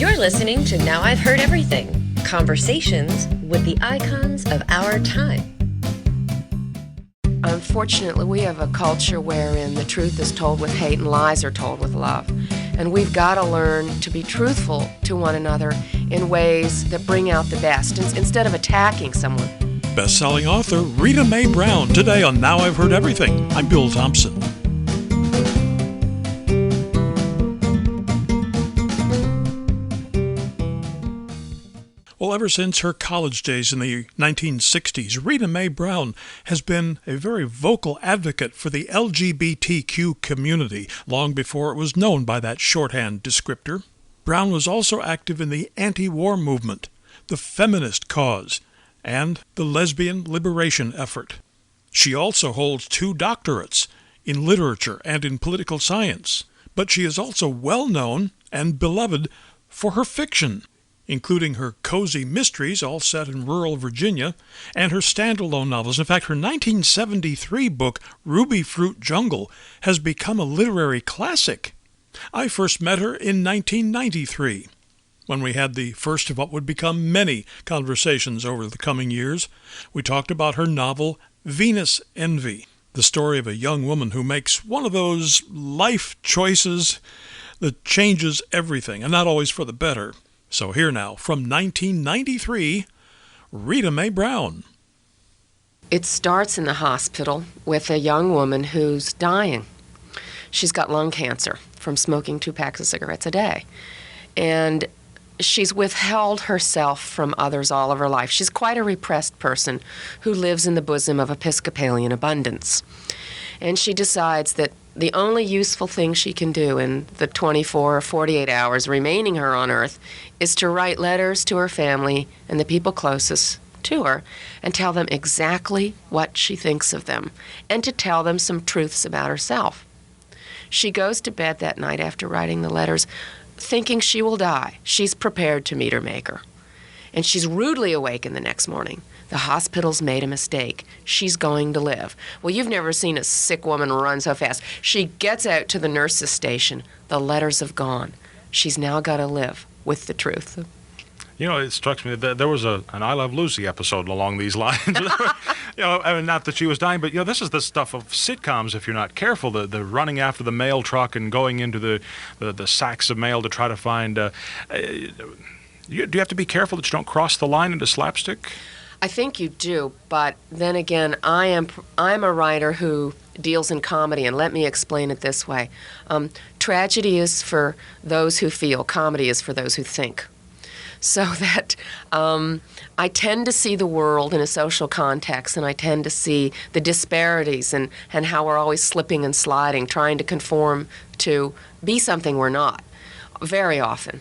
You're listening to Now I've Heard Everything, conversations with the icons of our time. Unfortunately, we have a culture wherein the truth is told with hate and lies are told with love. And we've got to learn to be truthful to one another in ways that bring out the best instead of attacking someone. Bestselling author Rita Mae Brown, today on Now I've Heard Everything. I'm Bill Thompson. Well, ever since her college days in the 1960s, Rita Mae Brown has been a very vocal advocate for the LGBTQ community, long before it was known by that shorthand descriptor. Brown was also active in the anti-war movement, the feminist cause, and the lesbian liberation effort. She also holds 2 doctorates in literature and in political science, but she is also well known and beloved for her fiction, including her cozy mysteries, all set in rural Virginia, and her standalone novels. In fact, her 1973 book, Rubyfruit Jungle, has become a literary classic. I first met her in 1993, when we had the first of what would become many conversations over the coming years. We talked about her novel, Venus Envy, the story of a young woman who makes one of those life choices that changes everything, and not always for the better. So here now, from 1993, Rita Mae Brown. It starts in the hospital with a young woman who's dying. She's got lung cancer from smoking 2 packs of cigarettes a day. And she's withheld herself from others all of her life. She's quite a repressed person who lives in the bosom of Episcopalian abundance. And she decides that the only useful thing she can do in the 24 or 48 hours remaining her on Earth is to write letters to her family and the people closest to her and tell them exactly what she thinks of them and to tell them some truths about herself. She goes to bed that night after writing the letters thinking she will die. She's prepared to meet her maker. And she's rudely awakened the next morning. The hospital's made a mistake. She's going to live. Well, you've never seen a sick woman run so fast. She gets out to the nurse's station. The letters have gone. She's now got to live with the truth. You know, it strikes me that there was an I Love Lucy episode along these lines. I mean, not that she was dying, but, this is the stuff of sitcoms, if you're not careful, the running after the mail truck and going into the sacks of mail to try to find... do you have to be careful that you don't cross the line into slapstick? I think you do, but then again, I'm a writer who deals in comedy, and let me explain it this way. Tragedy is for those who feel, comedy is for those who think. So that I tend to see the world in a social context, and I tend to see the disparities and how we're always slipping and sliding, trying to conform to be something we're not, very often.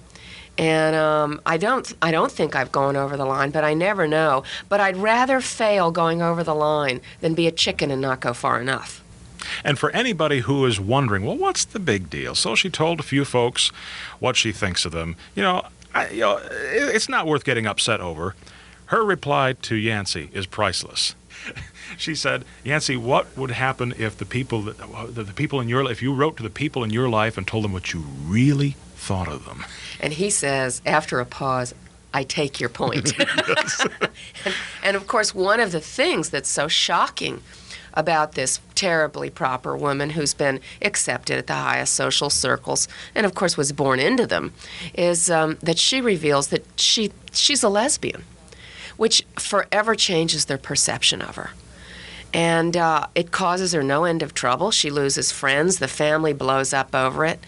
And I don't think I've gone over the line, but I never know. But I'd rather fail going over the line than be a chicken and not go far enough. And for anybody who is wondering, well, what's the big deal? So she told a few folks what she thinks of them. It's not worth getting upset over. Her reply to Yancey is priceless. She said, Yancey, what would happen if the people in your life, if you wrote to the people in your life and told them what you really thought of them? And he says, after a pause, I take your point. and of course, one of the things that's so shocking about this terribly proper woman who's been accepted at the highest social circles and of course was born into them is that she reveals that she's a lesbian, which forever changes their perception of her. And it causes her no end of trouble. She loses friends. The family blows up over it.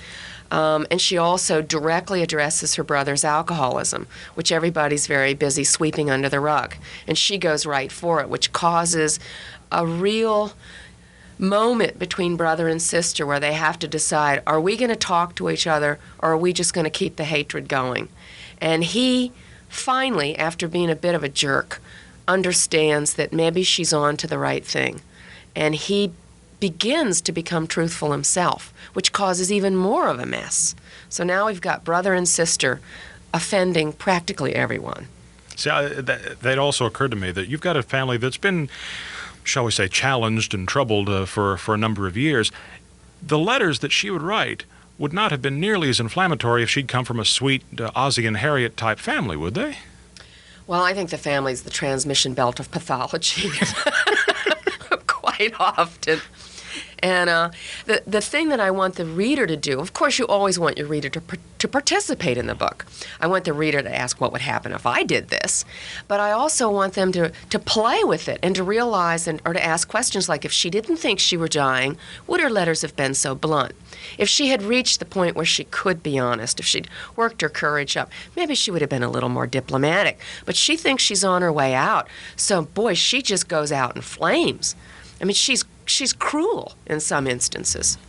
And she also directly addresses her brother's alcoholism, which everybody's very busy sweeping under the rug. And she goes right for it, which causes a real moment between brother and sister where they have to decide, are we going to talk to each other or are we just going to keep the hatred going? And he finally, after being a bit of a jerk, understands that maybe she's on to the right thing. And he begins to become truthful himself, which causes even more of a mess. So now we've got brother and sister offending practically everyone. See, that also occurred to me that you've got a family that's been, shall we say, challenged and troubled for a number of years. The letters that she would write would not have been nearly as inflammatory if she'd come from a sweet Ozzie and Harriet type family, would they? Well, I think the family's the transmission belt of pathology quite often. And the thing that I want the reader to do, of course, you always want your reader to participate in the book. I want the reader to ask what would happen if I did this. But I also want them to play with it and to realize or to ask questions like, if she didn't think she were dying, would her letters have been so blunt? If she had reached the point where she could be honest, if she'd worked her courage up, maybe she would have been a little more diplomatic. But she thinks she's on her way out. So, boy, she just goes out in flames. I mean, she's cruel in some instances.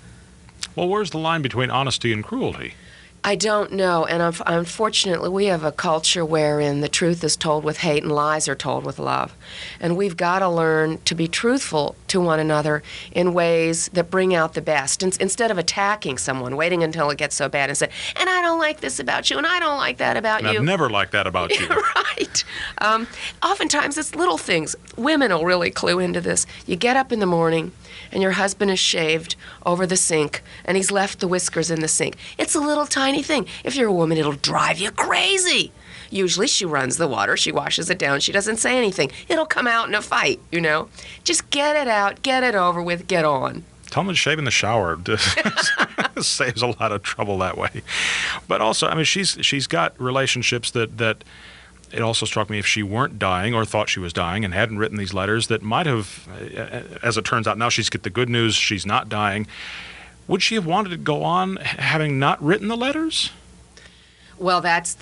Well, where's the line between honesty and cruelty? I don't know, and unfortunately we have a culture wherein the truth is told with hate and lies are told with love. And we've got to learn to be truthful to one another in ways that bring out the best. Instead of attacking someone, waiting until it gets so bad and say, and I don't like this about you, and I don't like that about you. I've never liked that about you. Right. Oftentimes it's little things. Women will really clue into this. You get up in the morning, and your husband is shaved over the sink, and he's left the whiskers in the sink. It's a little tiny thing. If you're a woman, it'll drive you crazy. Usually she runs the water, she washes it down, she doesn't say anything. It'll come out in a fight, you know. Just get it out, get it over with, get on. Tell them to shave in the shower. Saves a lot of trouble that way. But also, I mean, she's got relationships that it also struck me, if she weren't dying or thought she was dying and hadn't written these letters, that might have, as it turns out, now she's got the good news, she's not dying. Would she have wanted to go on having not written the letters? Well, that's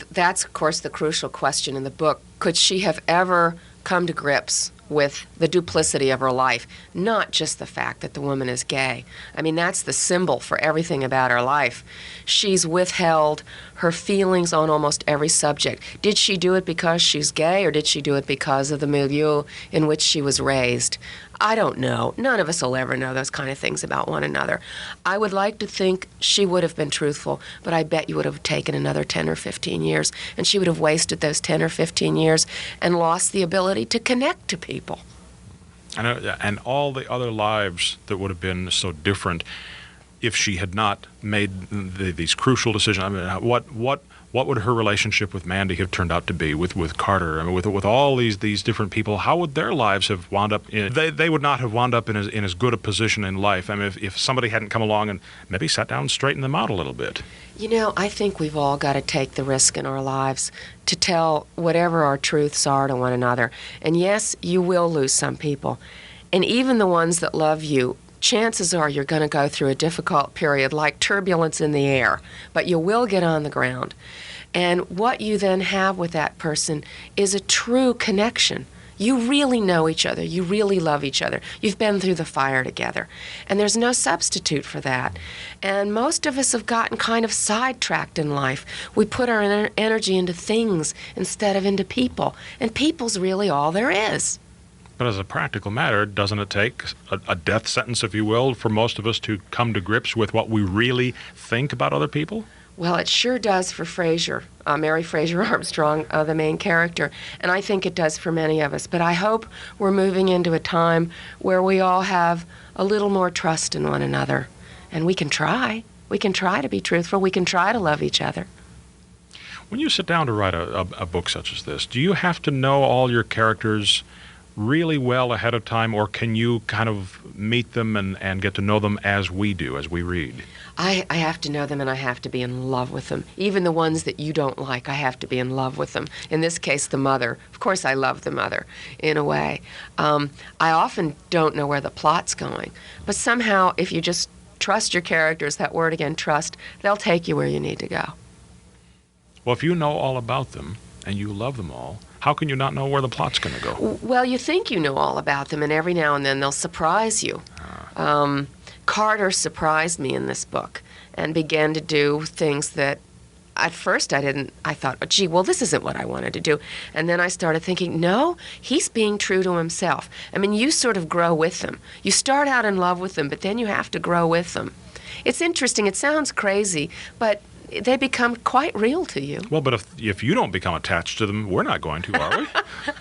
of course the crucial question in the book. Could she have ever come to grips with the duplicity of her life, not just the fact that the woman is gay? I mean, that's the symbol for everything about her life. She's withheld her feelings on almost every subject. Did she do it because she's gay, or did she do it because of the milieu in which she was raised? I don't know. None of us will ever know those kind of things about one another. I would like to think she would have been truthful, but I bet you would have taken another 10 or 15 years, and she would have wasted those 10 or 15 years and lost the ability to connect to people. And all the other lives that would have been so different if she had not made these crucial decisions. I mean, what would her relationship with Mandy have turned out to be, with Carter? I mean, with all these different people, how would their lives have wound up? They would not have wound up in as good a position in life. I mean, if somebody hadn't come along and maybe sat down and straightened them out a little bit. You know, I think we've all got to take the risk in our lives to tell whatever our truths are to one another. And yes, you will lose some people. And even the ones that love you, chances are you're going to go through a difficult period like turbulence in the air, but you will get on the ground. And what you then have with that person is a true connection. You really know each other. You really love each other. You've been through the fire together. And there's no substitute for that. And most of us have gotten kind of sidetracked in life. We put our energy into things instead of into people. And people's really all there is. But as a practical matter, doesn't it take a death sentence, if you will, for most of us to come to grips with what we really think about other people? Well, it sure does for Fraser, Mary Fraser Armstrong, the main character, and I think it does for many of us. But I hope we're moving into a time where we all have a little more trust in one another, and we can try. We can try to be truthful. We can try to love each other. When you sit down to write a book such as this, do you have to know all your characters really well ahead of time, or can you kind of meet them and get to know them as we do, as we read? I have to know them, and I have to be in love with them. Even the ones that you don't like, I have to be in love with them. In this case, the mother. Of course, I love the mother, in a way. I often don't know where the plot's going, but somehow, if you just trust your characters, that word again, trust, they'll take you where you need to go. Well, if you know all about them, and you love them all, how can you not know where the plot's going to go? Well, you think you know all about them, and every now and then they'll surprise you. Carter surprised me in this book and began to do things that at first I thought, oh, gee, well, this isn't what I wanted to do. And then I started thinking, no, he's being true to himself. I mean, you sort of grow with them. You start out in love with them, but then you have to grow with them. It's interesting. It sounds crazy, but they become quite real to you. Well, but if you don't become attached to them, we're not going to, are we?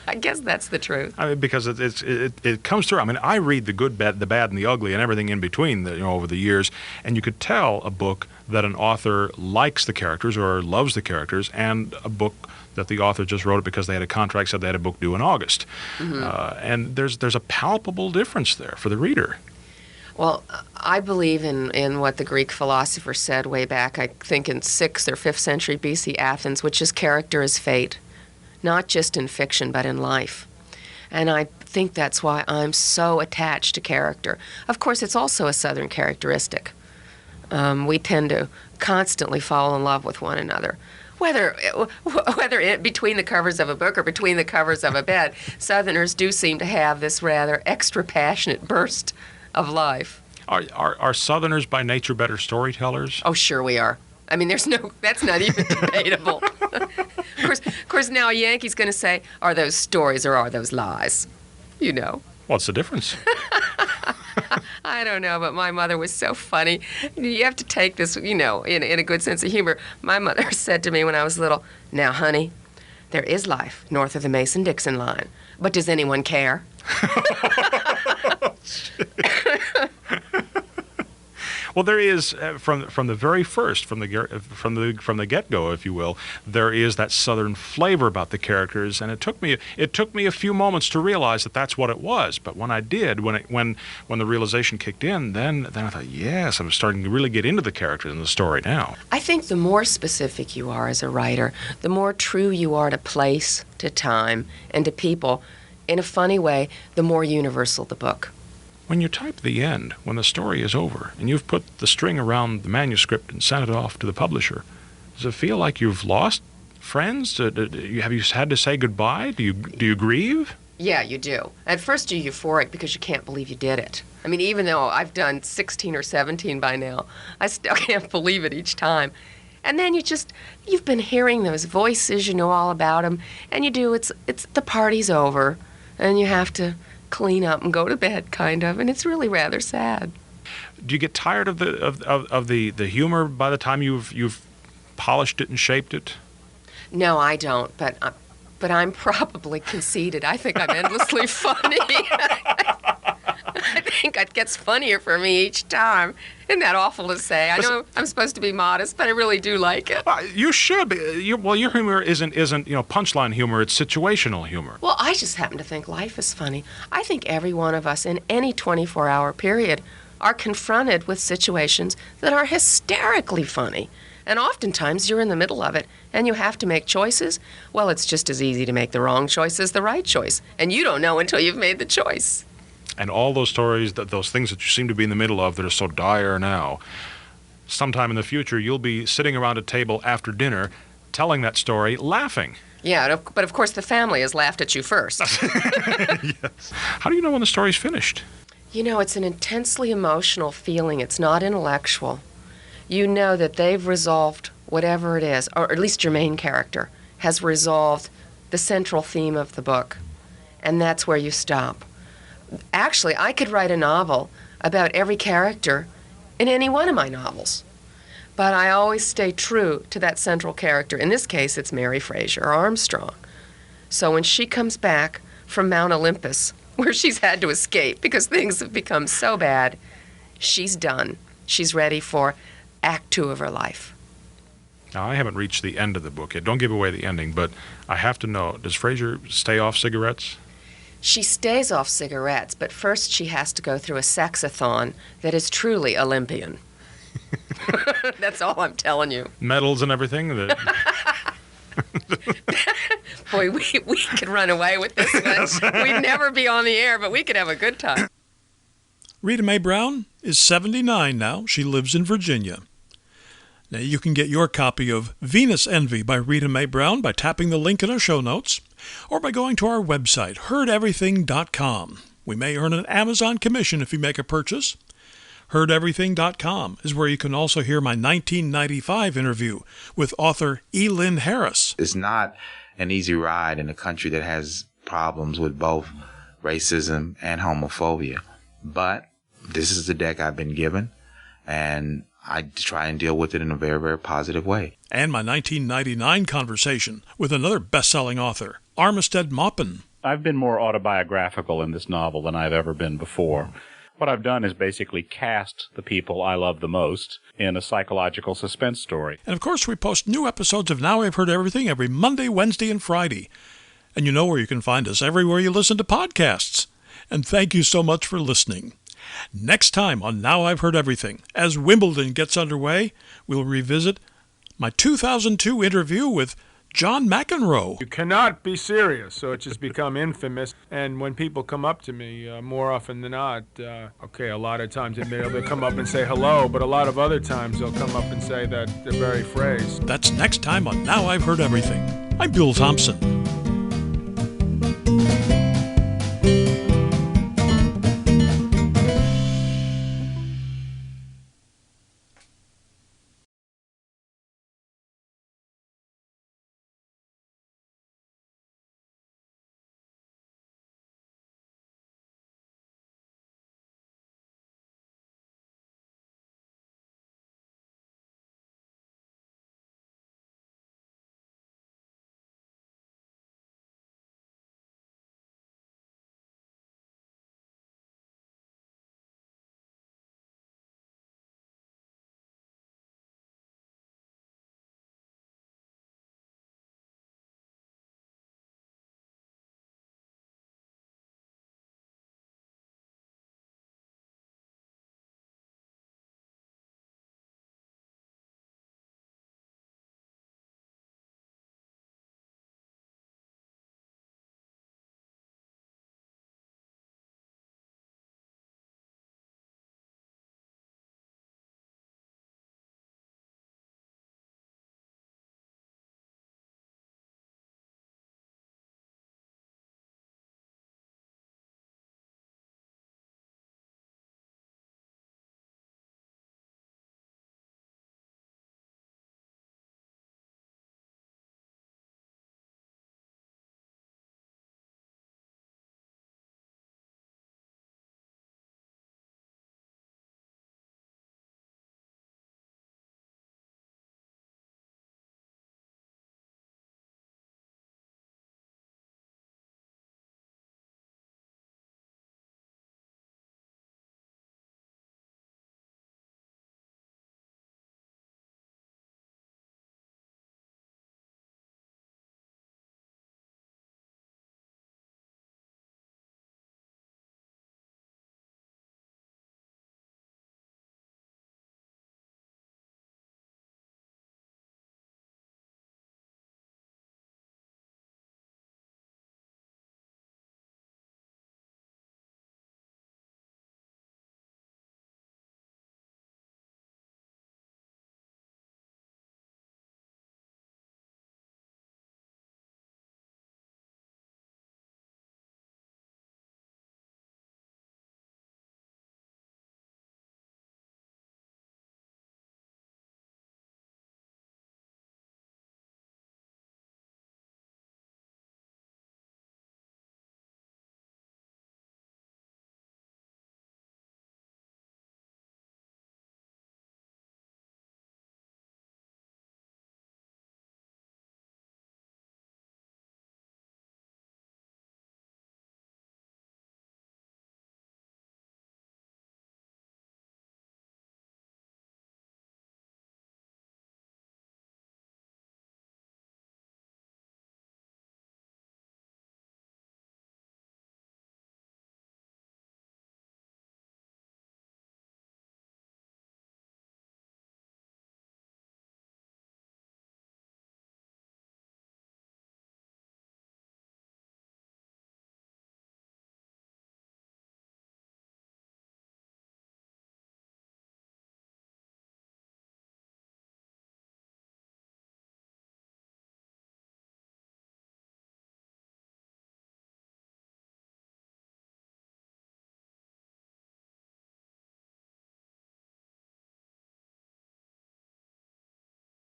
I guess that's the truth. I mean, because it comes through. I mean, I read the good, bad, the bad, and the ugly, and everything in between over the years, and you could tell a book that an author likes the characters or loves the characters, and a book that the author just wrote it because they had a contract said they had a book due in August. And there's a palpable difference there for the reader. Well, I believe in what the Greek philosopher said way back, I think in 6th or 5th century BC Athens, which is character is fate, not just in fiction but in life. And I think that's why I'm so attached to character. Of course, it's also a Southern characteristic. We tend to constantly fall in love with one another. Whether between the covers of a book or between the covers of a bed, Southerners do seem to have this rather extra passionate burst of life. Are Southerners by nature better storytellers? Oh, sure we are. I mean, that's not even debatable. Of course, now a Yankee's going to say, are those stories or are those lies? You know. What's the difference? I don't know, but my mother was so funny. You have to take this, in a good sense of humor. My mother said to me when I was little, now, honey, there is life north of the Mason-Dixon line, but does anyone care? Well, there is from the very first, from the get-go, if you will, there is that Southern flavor about the characters, and it took me a few moments to realize that that's what it was. But when I did, when the realization kicked in, then I thought, yes, I'm starting to really get into the characters and the story now. I think the more specific you are as a writer, the more true you are to place, to time, and to people. In a funny way, the more universal the book. When you type the end, when the story is over, and you've put the string around the manuscript and sent it off to the publisher, does it feel like you've lost friends? Have you had to say goodbye? Do you grieve? Yeah, you do. At first you're euphoric because you can't believe you did it. I mean, even though I've done 16 or 17 by now, I still can't believe it each time. And then you've been hearing those voices, you know all about them, and it's the party's over, and you have to clean up and go to bed, kind of, and it's really rather sad. Do you get tired of the humor by the time you've polished it and shaped it? No, I don't, but I'm probably conceited. I think I'm endlessly funny. I think it gets funnier for me each time. Isn't that awful to say? I know I'm supposed to be modest, but I really do like it. You should be. Your humor isn't punchline humor. It's situational humor. Well, I just happen to think life is funny. I think every one of us in any 24-hour period are confronted with situations that are hysterically funny. And oftentimes you're in the middle of it and you have to make choices. Well, it's just as easy to make the wrong choice as the right choice. And you don't know until you've made the choice. And all those stories, those things that you seem to be in the middle of that are so dire now, sometime in the future you'll be sitting around a table after dinner telling that story, laughing. Yeah, but of course the family has laughed at you first. Yes. How do you know when the story's finished? It's an intensely emotional feeling. It's not intellectual. You know that they've resolved whatever it is, or at least your main character has resolved the central theme of the book, and that's where you stop. Actually, I could write a novel about every character in any one of my novels, but I always stay true to that central character. In this case, it's Mary Fraser Armstrong. So when she comes back from Mount Olympus, where she's had to escape because things have become so bad, she's done. She's ready for Act 2 of her life. Now, I haven't reached the end of the book yet. Don't give away the ending, but I have to know, does Fraser stay off cigarettes? She stays off cigarettes, but first she has to go through a sexathon that is truly Olympian. That's all I'm telling you. Medals and everything? Boy, we could run away with this one. We'd never be on the air, but we could have a good time. Rita Mae Brown is 79 now. She lives in Virginia. Now, you can get your copy of Venus Envy by Rita Mae Brown by tapping the link in our show notes or by going to our website, heardeverything.com. We may earn an Amazon commission if you make a purchase. Heardeverything.com is where you can also hear my 1995 interview with author E. Lynn Harris. It's not an easy ride in a country that has problems with both racism and homophobia. But this is the deck I've been given, and I try and deal with it in a very, very positive way. And my 1999 conversation with another best-selling author, Armistead Maupin. I've been more autobiographical in this novel than I've ever been before. What I've done is basically cast the people I love the most in a psychological suspense story. And of course, we post new episodes of Now I've Heard Everything every Monday, Wednesday, and Friday. And you know where you can find us, everywhere you listen to podcasts. And thank you so much for listening. Next time on Now I've Heard Everything, as Wimbledon gets underway, we'll revisit my 2002 interview with John McEnroe. You cannot be serious, so it's just become infamous. And when people come up to me, more often than not, a lot of times they'll come up and say hello, but a lot of other times they'll come up and say that the very phrase. That's next time on Now I've Heard Everything. I'm Bill Thompson.